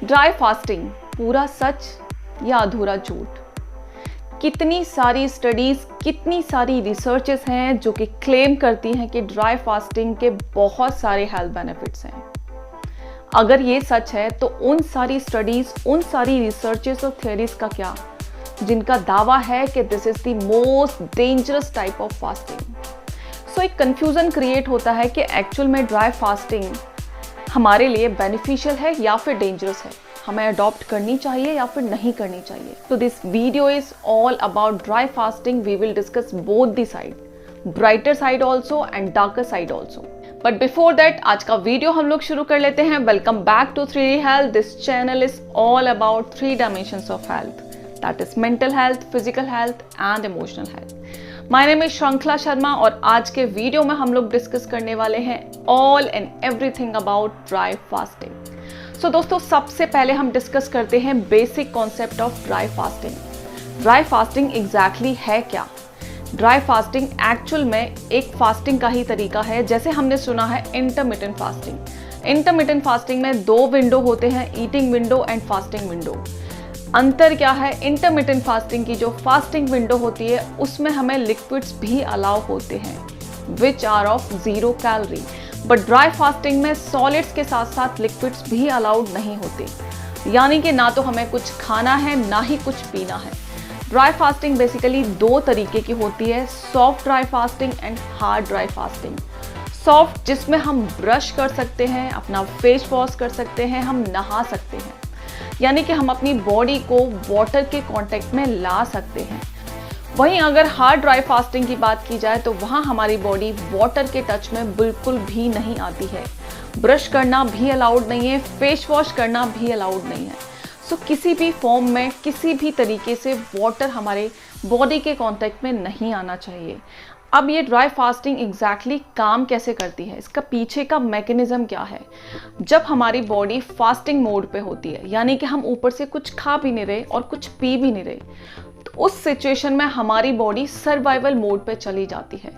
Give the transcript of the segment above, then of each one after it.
Dry fasting पूरा सच या अधूरा झूठ? कितनी सारी स्टडीज, कितनी सारी रिसर्चेस हैं जो कि क्लेम करती हैं कि ड्राई फास्टिंग के बहुत सारे हेल्थ बेनिफिट्स हैं। अगर ये सच है तो उन सारी स्टडीज, उन सारी रिसर्चेस और थ्योरीज का क्या, जिनका दावा है कि this is the most dangerous type of fasting. So एक कंफ्यूजन क्रिएट होता है कि एक्चुअल में ड्राई फास्टिंग हमारे लिए बेनिफिशियल है या फिर डेंजरस है, हमें अडॉप्ट करनी चाहिए या फिर नहीं करनी चाहिए। तो this video is all about dry fasting. We will discuss both the side, brighter side also and darker side also. But before that आज का वीडियो हम लोग शुरू कर लेते हैं। Welcome back to 3D health. This channel is all about 3 dimensions of health, that is mental health, physical health and emotional health. My name is Shrinkhala Sharma और आज के वीडियो में हम लोग डिस्कस करने वाले हैं all and everything about dry fasting. So दोस्तों, सबसे पहले हम डिस्कस करते हैं basic concept of dry fasting. Dry fasting exactly है क्या? ड्राई फास्टिंग एक्चुअल में एक फास्टिंग का ही तरीका है, जैसे हमने सुना है इंटरमिटेंट फास्टिंग। इंटरमिटेंट फास्टिंग में 2 विंडो होते हैं, eating window and fasting window. अंतर क्या है? इंटरमिटेंट फास्टिंग की जो फास्टिंग विंडो होती है उसमें हमें लिक्विड्स भी अलाउ होते हैं which are of 0 calorie, but dry fasting में सॉलिड्स के साथ साथ लिक्विड्स भी अलाउड नहीं होते, यानी कि ना तो हमें कुछ खाना है ना ही कुछ पीना है। ड्राई फास्टिंग बेसिकली 2 तरीके की होती है, soft dry fasting and hard dry fasting. Soft जिसमें हम ब्रश कर सकते हैं, अपना फेस वॉश कर सकते हैं, हम नहा सकते हैं, यानी कि हम अपनी बॉडी को वाटर के कांटेक्ट में ला सकते हैं। वहीं अगर हार्ड ड्राई फास्टिंग की बात की जाए तो वहाँ हमारी बॉडी वाटर के टच में बिल्कुल भी नहीं आती है, ब्रश करना भी अलाउड नहीं है, फेस वॉश करना भी अलाउड नहीं है। सो किसी भी फॉर्म में, किसी भी तरीके से वाटर हमारे बॉडी के कांटेक्ट में नहीं आना चाहिए। अब ये ड्राई फास्टिंग एग्जैक्टली काम कैसे करती है, इसका पीछे का मैकेनिज्म क्या है? जब हमारी बॉडी फास्टिंग मोड पे होती है, यानी कि हम ऊपर से कुछ खा भी नहीं रहे और कुछ पी भी नहीं रहे, तो उस सिचुएशन में हमारी बॉडी सर्वाइवल मोड पे चली जाती है,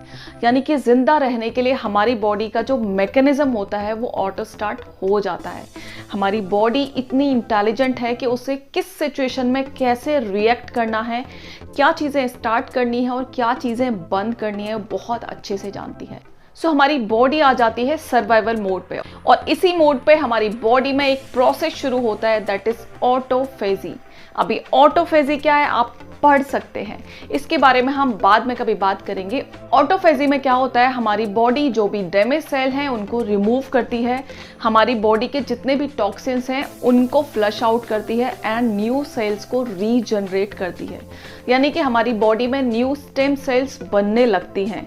यानी कि जिंदा रहने के लिए हमारी बॉडी का जो मैकेनिज्म होता है वो ऑटो स्टार्ट हो जाता है। हमारी बॉडी इतनी इंटेलिजेंट है कि उसे किस सिचुएशन में कैसे रिएक्ट करना है, क्या चीज़ें स्टार्ट करनी है और क्या चीज़ें बंद करनी है, बहुत अच्छे से जानती है। सो हमारी बॉडी आ जाती है सर्वाइवल मोड पे और इसी मोड पे हमारी बॉडी में एक प्रोसेस शुरू होता है, दैट इज ऑटोफेजी। अभी ऑटोफेजी क्या है आप पढ़ सकते हैं, इसके बारे में हम बाद में कभी बात करेंगे। ऑटोफेजी में क्या होता है, हमारी बॉडी जो भी डैमेज सेल हैं उनको रिमूव करती है, हमारी बॉडी के जितने भी टॉक्सिन्स हैं उनको फ्लश आउट करती है एंड न्यू सेल्स को रीजनरेट करती है, यानी कि हमारी बॉडी में न्यू स्टेम सेल्स बनने लगती हैं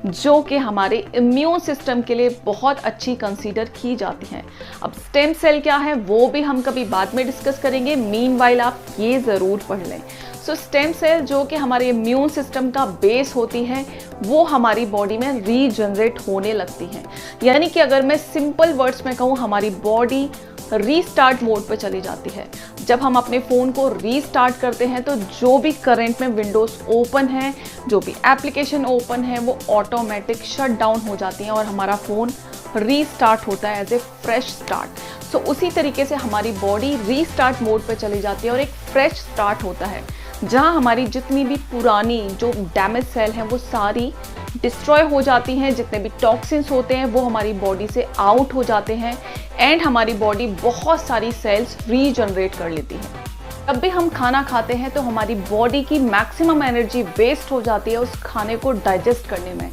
जो कि हमारे इम्यून सिस्टम के लिए बहुत अच्छी कंसीडर की जाती हैं। अब स्टेम सेल क्या है वो भी हम कभी बाद में डिस्कस करेंगे, मीनवाइल आप ये ज़रूर पढ़ लें। सो स्टेम सेल जो कि हमारे इम्यून सिस्टम का बेस होती है वो हमारी बॉडी में रीजनरेट होने लगती हैं, यानी कि अगर मैं सिंपल वर्ड्स में कहूँ, हमारी बॉडी रीस्टार्ट मोड पे चली जाती है। जब हम अपने फ़ोन को रीस्टार्ट करते हैं तो जो भी करंट में विंडोज़ ओपन है, जो भी एप्लीकेशन ओपन है, वो ऑटोमेटिक शट डाउन हो जाती हैं और हमारा फ़ोन रीस्टार्ट होता है एज ए फ्रेश स्टार्ट। सो उसी तरीके से हमारी बॉडी रीस्टार्ट मोड पे चली जाती है और एक फ्रेश स्टार्ट होता है, जहां हमारी जितनी भी पुरानी जो डैमेज सेल हैं वो सारी डिस्ट्रॉय हो जाती हैं, जितने भी टॉक्सिन्स होते हैं वो हमारी बॉडी से आउट हो जाते हैं एंड हमारी बॉडी बहुत सारी सेल्स रीजनरेट कर लेती है। जब भी हम खाना खाते हैं तो हमारी बॉडी की मैक्सिमम एनर्जी वेस्ट हो जाती है उस खाने को डाइजेस्ट करने में,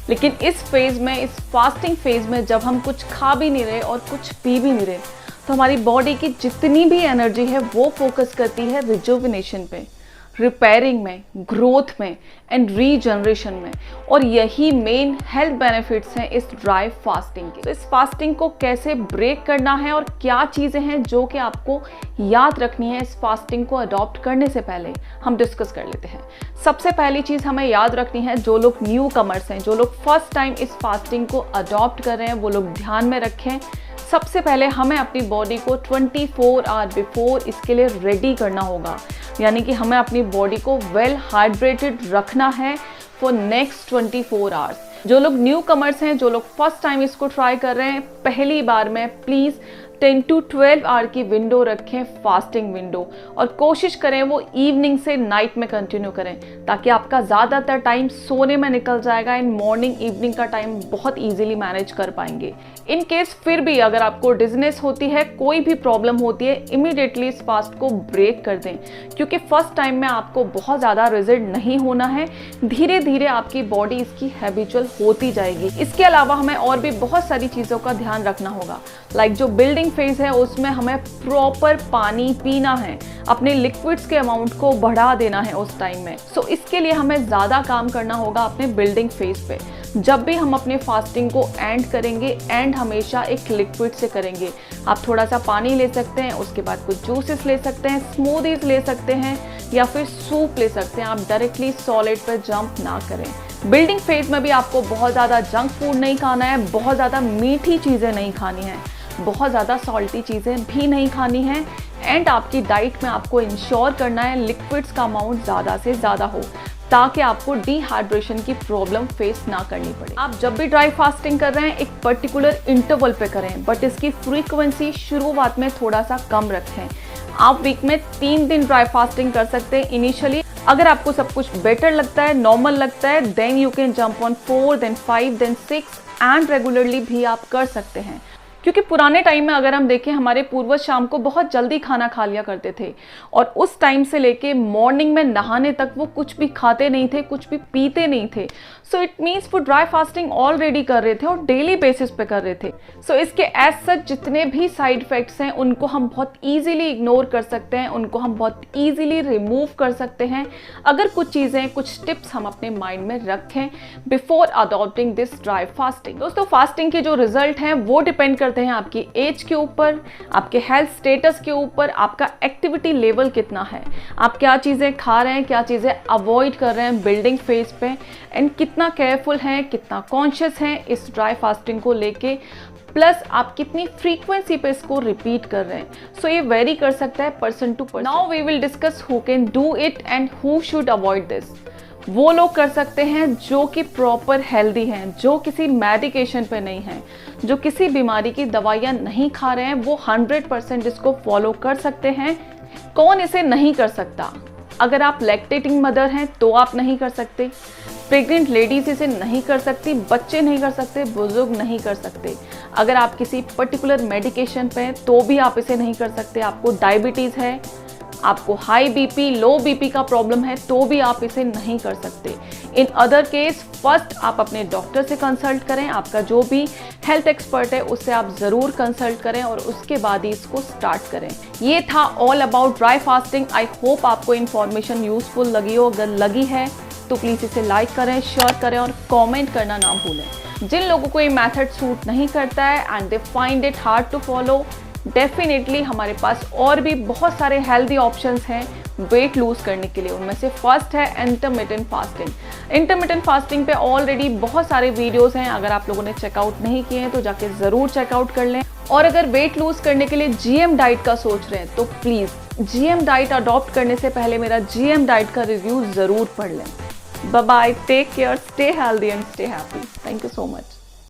लेकिन इस फेज़ में, इस फास्टिंग फेज़ में जब हम कुछ खा भी नहीं रहे और कुछ पी भी नहीं रहे, तो हमारी बॉडी की जितनी भी एनर्जी है वो फोकस करती है रिजुविनेशन पे, रिपेयरिंग में, ग्रोथ में एंड रीजनरेशन में। और यही मेन हेल्थ बेनिफिट्स हैं इस ड्राई फास्टिंग के। तो इस फास्टिंग को कैसे ब्रेक करना है और क्या चीज़ें हैं जो कि आपको याद रखनी है इस फास्टिंग को अडॉप्ट करने से पहले, हम डिस्कस कर लेते हैं। सबसे पहली चीज़ हमें याद रखनी है, जो लोग न्यू कमर्स हैं, जो लोग फर्स्ट टाइम इस फास्टिंग को अडॉप्ट कर रहे हैं, वो लोग ध्यान में रखें। सबसे पहले हमें अपनी बॉडी को 24 आवर बिफोर इसके लिए रेडी करना होगा, यानी कि हमें अपनी बॉडी को वेल हाइड्रेटेड रखना है फॉर नेक्स्ट 24 आवर्स। जो लोग न्यू कमर्स हैं, जो लोग फर्स्ट टाइम इसको ट्राई कर रहे हैं, पहली बार में प्लीज़ 10 to 12 आवर की विंडो रखें, फास्टिंग विंडो, और कोशिश करें वो इवनिंग से नाइट में कंटिन्यू करें, ताकि आपका ज़्यादातर टाइम सोने में निकल जाएगा एंड मॉर्निंग इवनिंग का टाइम बहुत ईजिली मैनेज कर पाएंगे। इन केस फिर भी अगर आपको डिजनेस होती है, कोई भी प्रॉब्लम होती है, इमीडिएटली इस फास्ट को ब्रेक कर दें, क्योंकि फर्स्ट टाइम में आपको बहुत ज़्यादा रिजल्ट नहीं होना है, धीरे धीरे आपकी बॉडी इसकी हैबिचुअल होती जाएगी। इसके अलावा हमें और भी बहुत सारी चीज़ों का ध्यान रखना होगा। लाइक जो बिल्डिंग फेज है उसमें हमें प्रॉपर पानी पीना है, अपने लिक्विड्स के अमाउंट को बढ़ा देना है उस टाइम में। सो इसके लिए हमें ज़्यादा काम करना होगा अपने बिल्डिंग फेज पे। जब भी हम अपने फास्टिंग को एंड करेंगे, एंड हमेशा एक लिक्विड से करेंगे। आप थोड़ा सा पानी ले सकते हैं, उसके बाद कुछ जूसेस ले सकते हैं, स्मूदीज ले सकते हैं, या फिर सूप ले सकते हैं। आप डायरेक्टली सॉलिड पर जंप ना करें। बिल्डिंग फेज में भी आपको बहुत ज़्यादा जंक फूड नहीं खाना है, बहुत ज़्यादा मीठी चीज़ें नहीं खानी है, बहुत ज़्यादा सॉल्टी चीज़ें भी नहीं खानी है, एंड आपकी डाइट में आपको इंश्योर करना है लिक्विड्स का अमाउंट ज़्यादा से ज़्यादा हो, ताकि आपको डिहाइड्रेशन की प्रॉब्लम फेस ना करनी पड़े। आप जब भी ड्राई फास्टिंग कर रहे हैं एक पर्टिकुलर इंटरवल पे करें, बट इसकी फ्रीक्वेंसी शुरुआत में थोड़ा सा कम रखें। आप वीक में 3 दिन ड्राई फास्टिंग कर सकते हैं इनिशियली। अगर आपको सब कुछ बेटर लगता है, नॉर्मल लगता है, then you can jump on 4, then 5, then 6 and regularly भी आप कर सकते हैं। क्योंकि पुराने टाइम में अगर हम देखें, हमारे पूर्वज शाम को बहुत जल्दी खाना खा लिया करते थे, और उस टाइम से लेके मॉर्निंग में नहाने तक वो कुछ भी खाते नहीं थे, कुछ भी पीते नहीं थे। सो इट मीन्स वो ड्राई फास्टिंग ऑलरेडी कर रहे थे और डेली बेसिस पे कर रहे थे। सो इसके एज सच जितने भी साइड इफेक्ट्स हैं उनको हम बहुत ईजिली इग्नोर कर सकते हैं, उनको हम बहुत ईजिली रिमूव कर सकते हैं, अगर कुछ चीज़ें, कुछ टिप्स हम अपने माइंड में रखें before adopting this dry fasting. दोस्तों, फास्टिंग के जो रिजल्ट हैं वो डिपेंड करते हैं आपकी एज के ऊपर, आपके हेल्थ स्टेटस के ऊपर, आपका एक्टिविटी लेवल कितना है, आप क्या चीज़ें खा रहे हैं, क्या चीज़ें अवॉइड कर रहे हैं बिल्डिंग फेज पे, एंड कितना केयरफुल हैं, कितना कॉन्शियस हैं इस ड्राई फास्टिंग को लेके, प्लस आप कितनी फ्रीक्वेंसी पे इसको रिपीट कर रहे हैं। सो ये वेरी कर सकता है person to person. Now we will discuss who can do it and who should avoid this. वो लोग कर सकते हैं जो कि प्रॉपर हेल्दी हैं, जो किसी मेडिकेशन पे नहीं हैं, जो किसी बीमारी की दवाइयाँ नहीं खा रहे हैं, वो 100% इसको फॉलो कर सकते हैं। कौन इसे नहीं कर सकता? अगर आप लैक्टेटिंग मदर हैं तो आप नहीं कर सकते, प्रेग्नेंट लेडीज इसे नहीं कर सकती, बच्चे नहीं कर सकते, बुजुर्ग नहीं कर सकते। अगर आप किसी पर्टिकुलर मेडिकेशन पे हैं तो भी आप इसे नहीं कर सकते। आपको डायबिटीज़ है, आपको हाई बीपी, लो बीपी का प्रॉब्लम है तो भी आप इसे नहीं कर सकते। इन अदर केस फर्स्ट आप अपने डॉक्टर से कंसल्ट करें, आपका जो भी हेल्थ एक्सपर्ट है उससे आप ज़रूर कंसल्ट करें, और उसके बाद ही इसको स्टार्ट करें। ये था all about dry fasting. I hope आपको इन्फॉर्मेशन यूजफुल लगी हो। अगर लगी है तो प्लीज़ इसे लाइक करें, शेयर करें और कमेंट करना ना भूलें। जिन लोगों को ये मेथड सूट नहीं करता है and they find it hard to follow, definitely हमारे पास और भी बहुत सारे हेल्दी ऑप्शंस हैं वेट लूज करने के लिए। उनमें से फर्स्ट है इंटरमिटेंट फास्टिंग। इंटरमिटेंट फास्टिंग पे ऑलरेडी बहुत सारे वीडियोस हैं, अगर आप लोगों ने चेकआउट नहीं किए हैं तो जाके ज़रूर चेकआउट कर लें। और अगर वेट लूज करने के लिए जीएम डाइट का सोच रहे हैं तो प्लीज़ जीएम डाइट अडॉप्ट करने से पहले मेरा जीएम डाइट का रिव्यू ज़रूर पढ़ लें। Bye bye, take care, stay healthy and stay happy. Thank you so much.